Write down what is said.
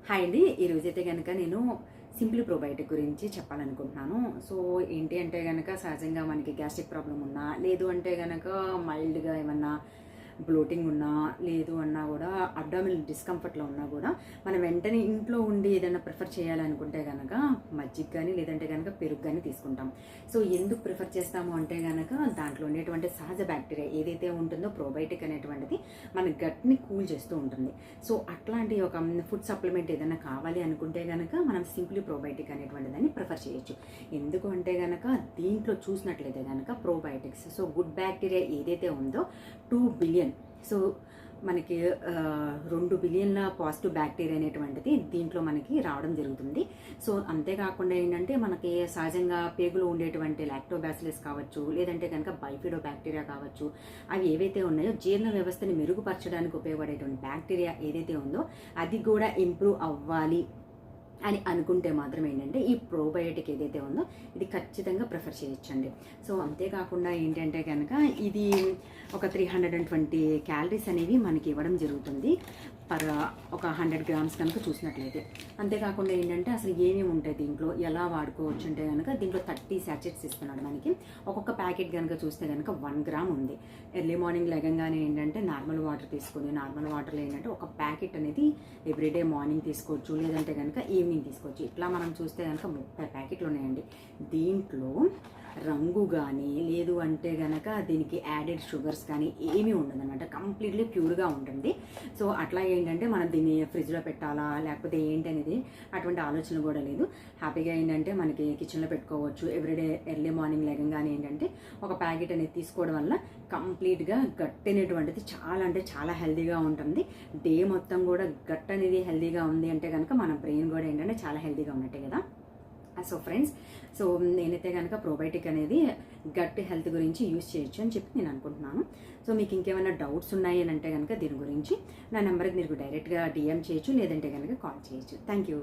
Hi అండి. ఈరోజైతే కనుక నేను సింప్లీ ప్రోబయోటిక్ గురించి చెప్పాలనుకుంటున్నాను. సో ఏంటి అంటే కనుక సహజంగా మనకి గ్యాస్ట్రిక్ ప్రాబ్లం ఉన్నా, లేదు అంటే కనుక మైల్డ్గా ఏమన్నా బ్లోటింగ్ ఉన్నా, లేదు అన్నా కూడా అబ్డామినల్ డిస్కంఫర్ట్లో ఉన్నా కూడా మనం వెంటనే ఇంట్లో ఉండి ఏదైనా ప్రిఫర్ చేయాలనుకుంటే కనుక మజ్జిగ కానీ లేదంటే కనుక పెరుగు కానీ తీసుకుంటాం. సో ఎందుకు ప్రిఫర్ చేస్తాము అంటే కనుక దాంట్లో ఉండేటువంటి సహజ బ్యాక్టీరియా ఏదైతే ఉంటుందో ప్రోబయోటిక్ అనేటువంటిది మన గట్ని కూల్ చేస్తూ ఉంటుంది. సో అట్లాంటి ఒక ఫుడ్ సప్లిమెంట్ ఏదైనా కావాలి అనుకుంటే కనుక మనం సింప్లీ ప్రోబయోటిక్ అనేటువంటి దాన్ని ప్రిఫర్ చేయొచ్చు. ఎందుకు అంటే కనుక దీంట్లో చూసినట్లయితే కనుక ప్రోబయోటిక్స్, సో గుడ్ బ్యాక్టీరియా ఏదైతే ఉందో 2 బిలియన్, సో మనకి 2 బిలియన్ల పాజిటివ్ బ్యాక్టీరియా అనేటువంటిది దీంట్లో మనకి రావడం జరుగుతుంది. సో అంతేకాకుండా ఏంటంటే మనకి సహజంగా పేగులో ఉండేటువంటి లాక్టోబాసిలస్ కావచ్చు, లేదంటే కనుక బైఫిడో బ్యాక్టీరియా కావచ్చు, అవి ఏవైతే ఉన్నాయో జీర్ణ వ్యవస్థని మెరుగుపరచడానికి ఉపయోగపడేటువంటి బ్యాక్టీరియా ఏదైతే ఉందో అది కూడా ఇంప్రూవ్ అవ్వాలి అని అనుకుంటే మాత్రం ఏంటంటే ఈ ప్రోబయోటిక్ ఏదైతే ఉందో ఇది ఖచ్చితంగా ప్రిఫర్ చేయొచ్చండి. సో అంతేకాకుండా ఏంటంటే కనుక ఇది ఒక 320 క్యాలరీస్ అనేవి మనకి ఇవ్వడం జరుగుతుంది పర్ ఒక 100 గ్రామ్స్ కనుక చూసినట్లయితే. అంతేకాకుండా ఏంటంటే అసలు ఏమేమి ఉంటాయి దీంట్లో, ఎలా వాడుకోవచ్చు అంటే కనుక దీంట్లో 30 శాచెట్స్ ఇస్తున్నాడు మనకి. ఒక్కొక్క ప్యాకెట్ కనుక చూస్తే కనుక 1 గ్రామ్ ఉంది. ఎర్లీ మార్నింగ్ లెగంగానే ఏంటంటే నార్మల్ వాటర్ తీసుకొని, నార్మల్ వాటర్లో ఏంటంటే ఒక ప్యాకెట్ అనేది ఎవ్రీడే మార్నింగ్ తీసుకోవచ్చు, లేదంటే కనుక ఈవినింగ్ తీసుకోవచ్చు. ఇట్లా మనం చూస్తే కనుక 30 ప్యాకెట్లు ఉన్నాయండి. దీంట్లో రంగు కానీ లేదు అంటే కనుక దీనికి యాడెడ్ షుగర్స్ కానీ ఏమీ ఉండదు అనమాట. కంప్లీట్లీ ప్యూర్గా ఉంటుంది. సో అట్లా ఏంటంటే మనం దీన్ని ఫ్రిడ్జ్లో పెట్టాలా లేకపోతే ఏంటి అనేది అటువంటి ఆలోచన కూడా లేదు. హ్యాపీగా ఏంటంటే మనకి కిచెన్లో పెట్టుకోవచ్చు. ఎవ్రీడే ఎర్లీ మార్నింగ్ లెగంగానే ఏంటంటే ఒక ప్యాకెట్ అనేది తీసుకోవడం వల్ల కంప్లీట్గా గట్ అనేటువంటిది చాలా అంటే చాలా హెల్తీగా ఉంటుంది. డే మొత్తం కూడా గట్ అనేది హెల్తీగా ఉంది అంటే కనుక మన బ్రెయిన్ కూడా ఏంటంటే చాలా హెల్తీగా ఉన్నట్టే కదా. సో ఫ్రెండ్స్, సో నేనైతే కనుక ప్రోబయోటిక్ అనేది గట్ హెల్త్ గురించి యూజ్ చేయొచ్చు అని చెప్పి నేను అనుకుంటున్నాను. సో మీకు ఇంకేమైనా డౌట్స్ ఉన్నాయి అని అంటే కనుక దీని గురించి నా నెంబర్కి మీరు డైరెక్ట్గా DM చేయొచ్చు, లేదంటే కనుక కాల్ చేయొచ్చు. Thank you.